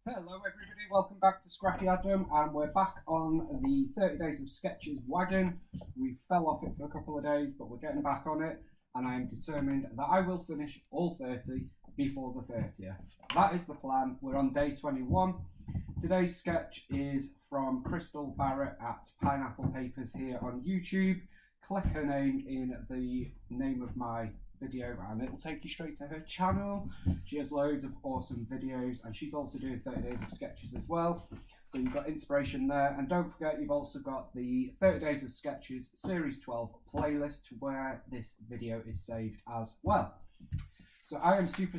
Hello everybody, welcome back to Scrappy Adam, and we're back on the 30 Days of Sketches wagon. We fell off it for a couple of days, but we're getting back on it, and I am determined that I will finish all 30 before the 30th. That is the plan. We're on day 21. Today's sketch is from Crystal Barrett at Pineapple Papers here on YouTube. Click her name in the name of my video and it will take you straight to her channel. She has loads of awesome videos and she's also doing 30 Days of Sketches as well, so you've got inspiration there. And don't forget, you've also got the 30 Days of Sketches Series 12 playlist where this video is saved as well. So I am super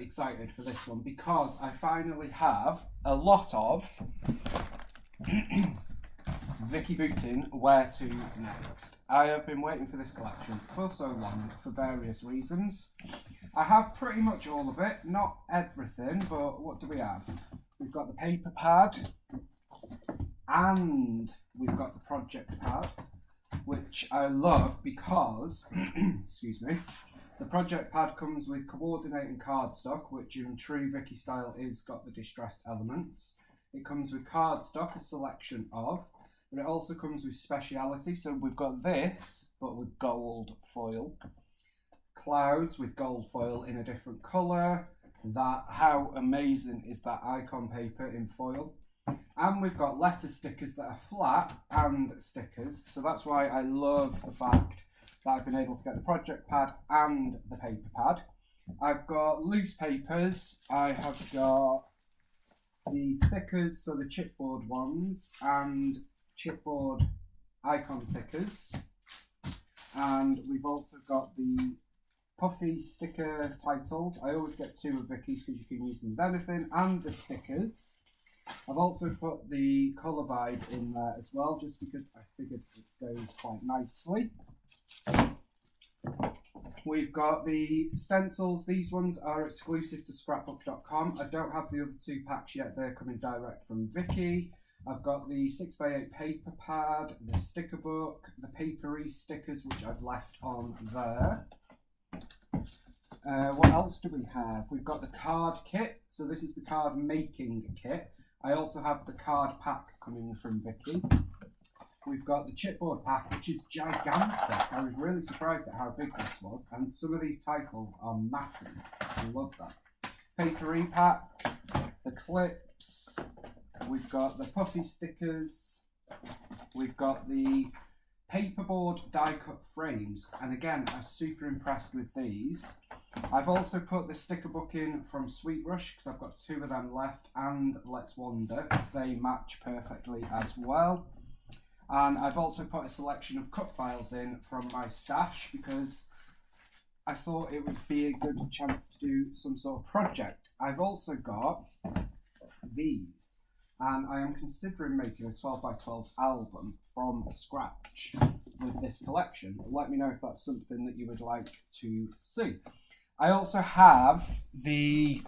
excited for this one because I finally have a lot of Vicky Bootin Where To Next. I have been waiting for this collection for so long for various reasons. I have pretty much all of it, not everything, but what do we have? We've got the paper pad and we've got the project pad, which I love because, excuse me, the project pad comes with coordinating cardstock, which in true Vicky style is got the distressed elements. It comes with cardstock, a selection of, but it also comes with speciality. So we've got this, but with gold foil. Clouds with gold foil in a different colour. How amazing is that icon paper in foil? And we've got letter stickers that are flat and stickers. So that's why I love the fact that I've been able to get the project pad and the paper pad. I've got loose papers. I have got the thickers, so the chipboard ones, and chipboard icon thickers, and we've also got the puffy sticker titles. I always get two of Vicky's because you can use them with anything, and the stickers. I've also put the colour vibe in there as well, just because I figured it goes quite nicely. We've got the stencils. These ones are exclusive to scrapbook.com. I don't have the other two packs yet. They're coming direct from Vicky. I've got the 6x8 paper pad, the sticker book, the papery stickers, which I've left on there. What else do we have? We've got the card kit. So this is the card making kit. I also have the card pack coming from Vicky. We've got the chipboard pack, which is gigantic. I was really surprised at how big this was, and some of these titles are massive. I love that. Papery pack, the clips, we've got the puffy stickers, we've got the paperboard die cut frames, and again, I'm super impressed with these. I've also put the sticker book in from Sweet Rush because I've got two of them left, and Let's Wander because they match perfectly as well. And I've also put a selection of cut files in from my stash because I thought it would be a good chance to do some sort of project. I've also got these, and I am considering making a 12x12 album from scratch with this collection. Let me know if that's something that you would like to see. I also have the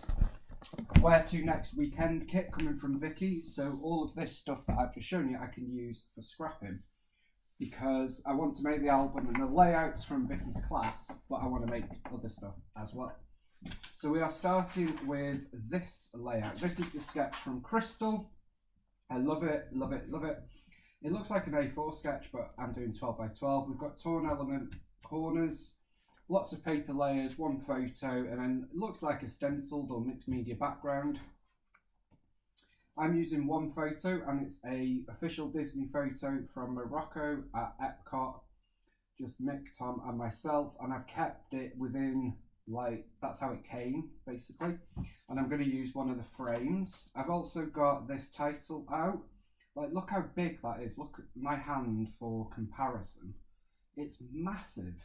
Where To Next weekend kit coming from Vicky, so all of this stuff that I've just shown you I can use for scrapping because I want to make the album and the layouts from Vicky's class, but I want to make other stuff as well. So we are starting with this layout. This is the sketch from Crystal. I love it, love it, love it. It looks like an A4 sketch, but I'm doing 12x12. We've got torn element corners, lots of paper layers, one photo, and then it looks like a stenciled or mixed media background. I'm using one photo, and it's a official Disney photo from Morocco at Epcot. Just Mick, Tom, and myself, and I've kept it within, like, that's how it came, basically. And I'm going to use one of the frames. I've also got this title out. Like, look how big that is. Look at my hand for comparison. It's massive.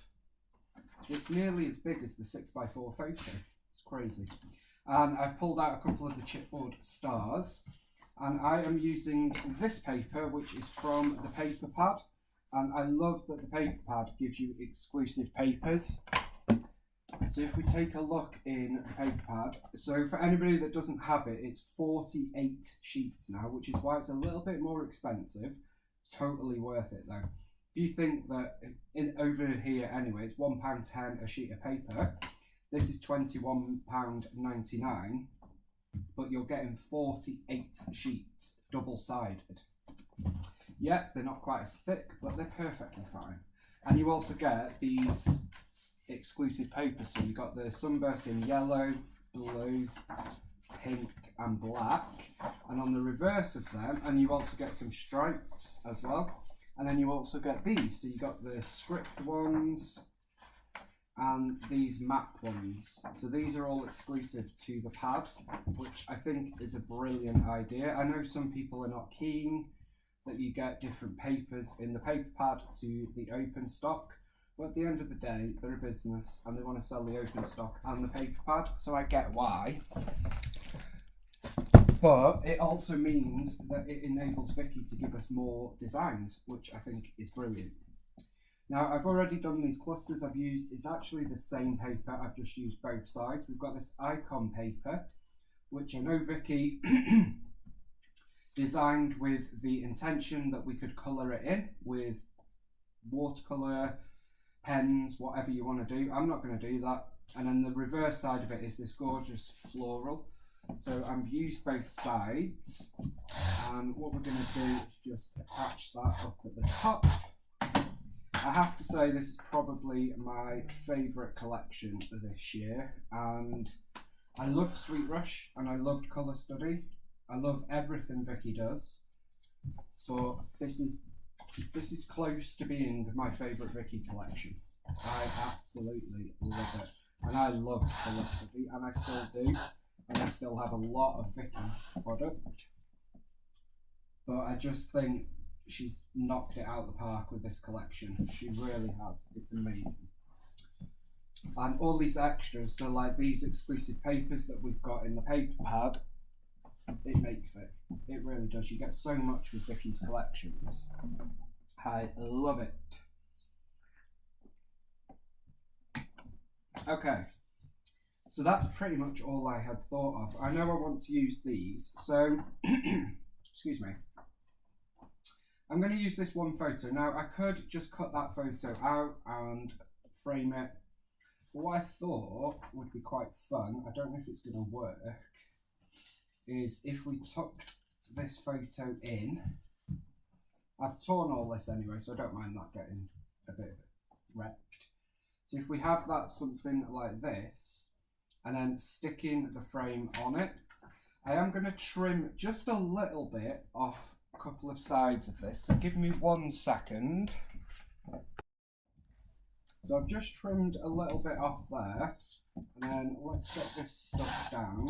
It's nearly as big as the 6x4 photo. It's crazy. And I've pulled out a couple of the chipboard stars. And I am using this paper, which is from the paper pad. And I love that the paper pad gives you exclusive papers. So if we take a look in the paper pad, so for anybody that doesn't have it, it's 48 sheets now, which is why it's a little bit more expensive. Totally worth it though. If you think that over here anyway, it's £1.10 a sheet of paper, this is £21.99. but you're getting 48 sheets, double-sided. Yeah, they're not quite as thick, but they're perfectly fine. And you also get these exclusive papers. So you've got the sunburst in yellow, blue, pink and black. And on the reverse of them, and you also get some stripes as well. And then you also get these. So you got the script ones and these map ones. So these are all exclusive to the pad, which I think is a brilliant idea. I know some people are not keen that you get different papers in the paper pad to the open stock, but at the end of the day, they're a business and they want to sell the open stock and the paper pad, so I get why. But it also means that it enables Vicky to give us more designs, which I think is brilliant. Now, I've already done these clusters. It's actually the same paper, I've just used both sides. We've got this icon paper, which I know Vicky designed with the intention that we could colour it in with watercolour, pens, whatever you want to do. I'm not going to do that. And then the reverse side of it is this gorgeous floral. So I've used both sides, and what we're going to do is just attach that up at the top. I have to say this is probably my favourite collection this year, and I love Sweet Rush and I loved Colour Study. I love everything Vicky does, but this is close to being my favourite Vicky collection. I absolutely love it, and I love Colour Study, and I still do, and I still have a lot of Vicky product, but I just think she's knocked it out of the park with this collection. She really has. It's amazing. And all these extras, so like these exclusive papers that we've got in the paper pad, it makes it. It really does. You get so much with Vicky's collections. I love it. Okay, so that's pretty much all I had thought of. I know I want to use these, so excuse me. I'm going to use this one photo. Now, I could just cut that photo out and frame it. But what I thought would be quite fun, I don't know if it's going to work, is if we tucked this photo in. I've torn all this anyway, so I don't mind that getting a bit wrecked. So if we have that something like this, and then sticking the frame on it, I am going to trim just a little bit off a couple of sides of this. So give me 1 second. So I've just trimmed a little bit off there, and then let's get this stuff down.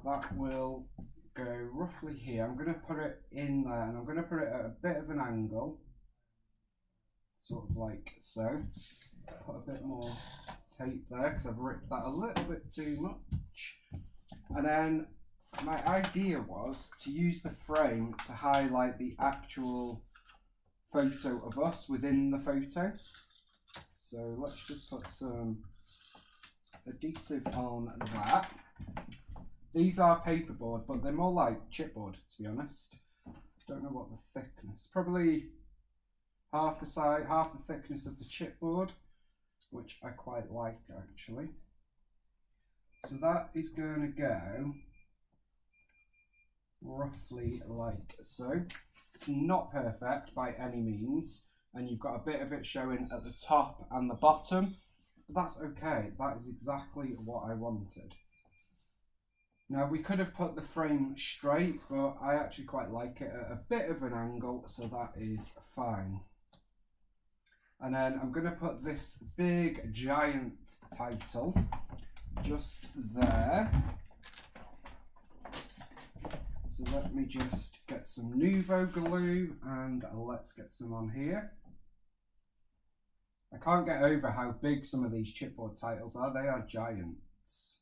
That will go roughly here. I'm going to put it in there, and I'm going to put it at a bit of an angle, sort of like so. Let's put a bit more tape there because I've ripped that a little bit too much. And then my idea was to use the frame to highlight the actual photo of us within the photo. So let's just put some adhesive on that. These are paperboard, but they're more like chipboard, to be honest. Don't know what the thickness. Probably half the thickness of the chipboard, which I quite like actually. So that is going to go roughly like so. It's not perfect by any means, and you've got a bit of it showing at the top and the bottom, but that's okay. That is exactly what I wanted. Now we could have put the frame straight, but I actually quite like it at a bit of an angle, so that is fine. And then I'm going to put this big giant title just there. So let me just get some Nouveau glue and let's get some on here. I can't get over how big some of these chipboard titles are. They are giants.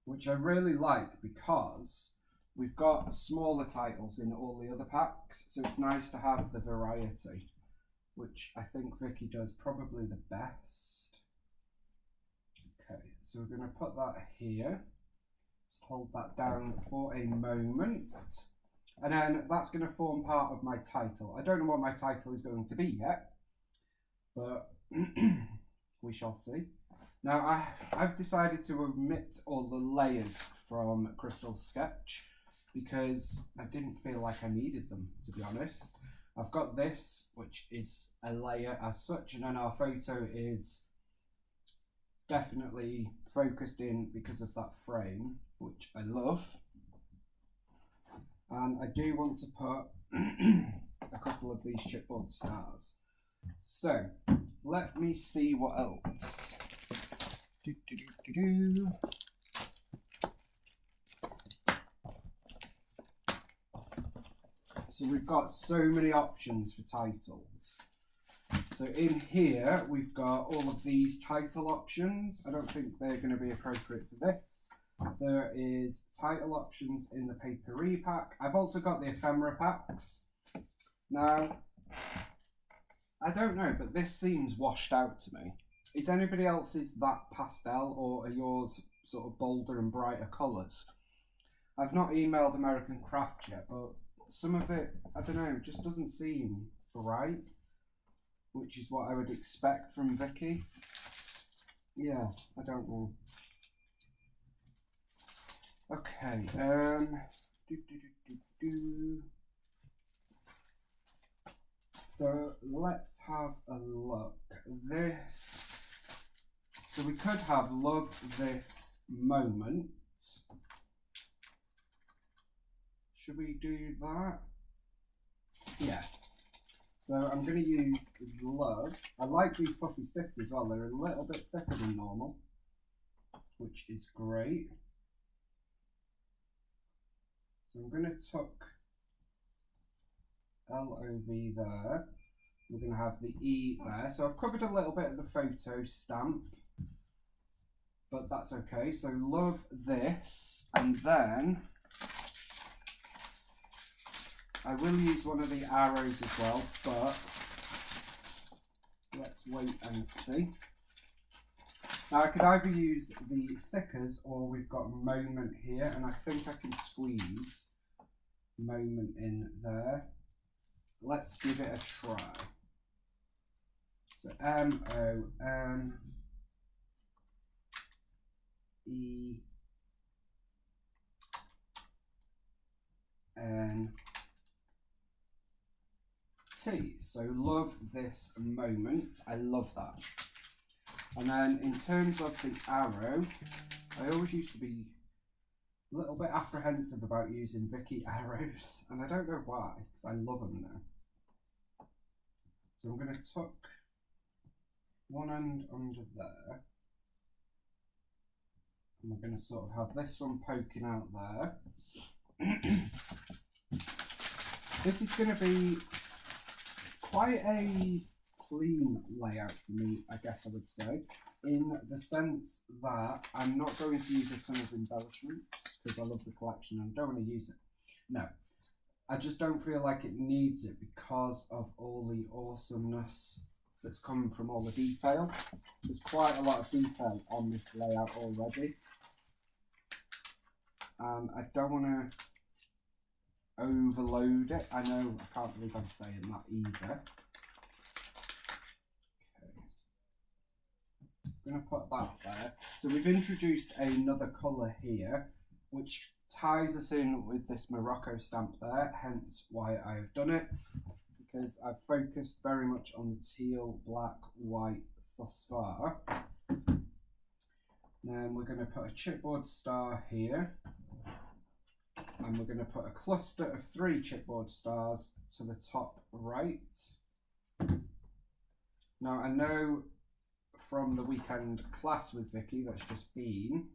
Which I really like because we've got smaller titles in all the other packs, so it's nice to have the variety, which I think Vicky does probably the best. Okay, so we're going to put that here. Just hold that down for a moment. And then that's going to form part of my title. I don't know what my title is going to be yet, but We shall see. Now I've decided to omit all the layers from Crystal's sketch because I didn't feel like I needed them, to be honest. I've got this, which is a layer as such, and then our photo is definitely focused in because of that frame, which I love. And I do want to put a couple of these chipboard stars. So let me see what else. So we've got so many options for titles. So in here we've got all of these title options. I don't think they're going to be appropriate for this. There is title options in the papery pack. I've also got the ephemera packs. Now, I don't know, but this seems washed out to me. Is anybody else's that pastel, or are yours sort of bolder and brighter colours? I've not emailed American Craft yet, but some of it, I don't know, just doesn't seem bright, which is what I would expect from Vicky. Yeah, I don't know. Okay, so let's have a look. This, so we could have love this moment. Should we do that? Yeah. So I'm going to use love. I like these puffy sticks as well. They're a little bit thicker than normal, which is great. So I'm going to tuck LOV there. We're going to have the E there. So I've covered a little bit of the photo stamp, but that's okay. So love this, and then I will use one of the arrows as well, but let's wait and see. Now I could either use the thickers, or we've got moment here, and I think I can squeeze moment in there. Let's give it a try. So MONEET. So love this moment. I love that. And then in terms of the arrow, I always used to be a little bit apprehensive about using Vicky arrows, and I don't know why, because I love them now. So I'm going to tuck one end under there, and we're going to sort of have this one poking out there. This is going to be quite a clean layout for me, I guess I would say, in the sense that I'm not going to use a ton of embellishments because I love the collection and I don't want to use it. No, I just don't feel like it needs it because of all the awesomeness that's coming from all the detail. There's quite a lot of detail on this layout already, and I don't want to overload it. I know, I can't believe I'm saying that either. I'm going to put that there. So we've introduced another colour here, which ties us in with this Morocco stamp there, hence why I've done it, because I've focused very much on the teal, black, white thus far. Then we're going to put a chipboard star here, and we're going to put a cluster of 3 chipboard stars to the top right. Now I know from the weekend class with Vicky that's just been,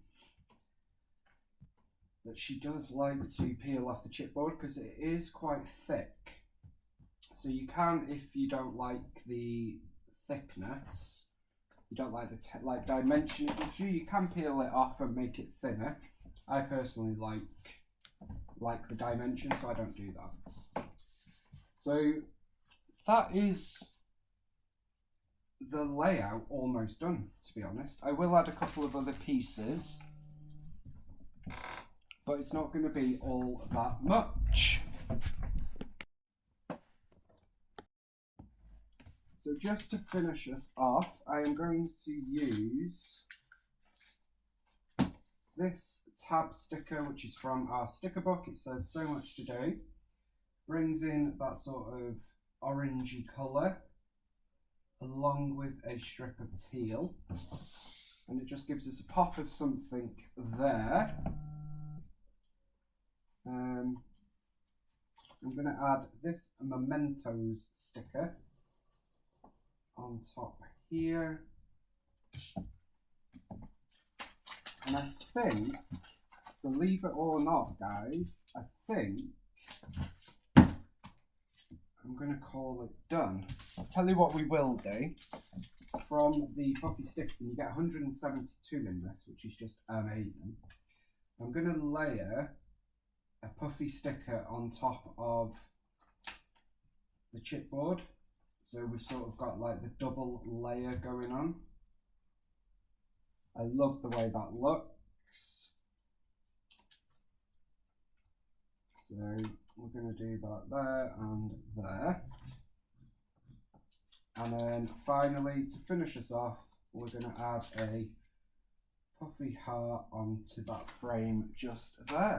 that she does like to peel off the chipboard because it is quite thick. So you can, if you don't like the thickness, you don't like the dimension it gives you, you can peel it off and make it thinner. I personally like the dimension, so I don't do that. So that is the layout almost done, to be honest. I will add a couple of other pieces, but it's not going to be all that much. So just to finish us off, I am going to use this tab sticker, which is from our sticker book. It says so much to do. Brings in that sort of orangey colour, along with a strip of teal. And it just gives us a pop of something there. I'm going to add this mementos sticker on top here. And I think, believe it or not guys, I think I'm going to call it done. I'll tell you what we will do. From the puffy sticks, and you get 172 in this, which is just amazing. I'm going to layer a puffy sticker on top of the chipboard. So we've sort of got like the double layer going on. I love the way that looks. So we're going to do that there and there. And then finally, to finish us off, we're going to add a puffy heart onto that frame just there.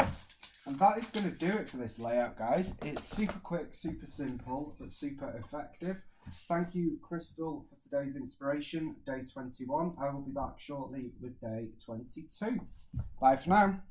And that is going to do it for this layout, guys. It's super quick, super simple, but super effective. Thank you, Crystal, for today's inspiration, day 21. I will be back shortly with day 22. Bye for now.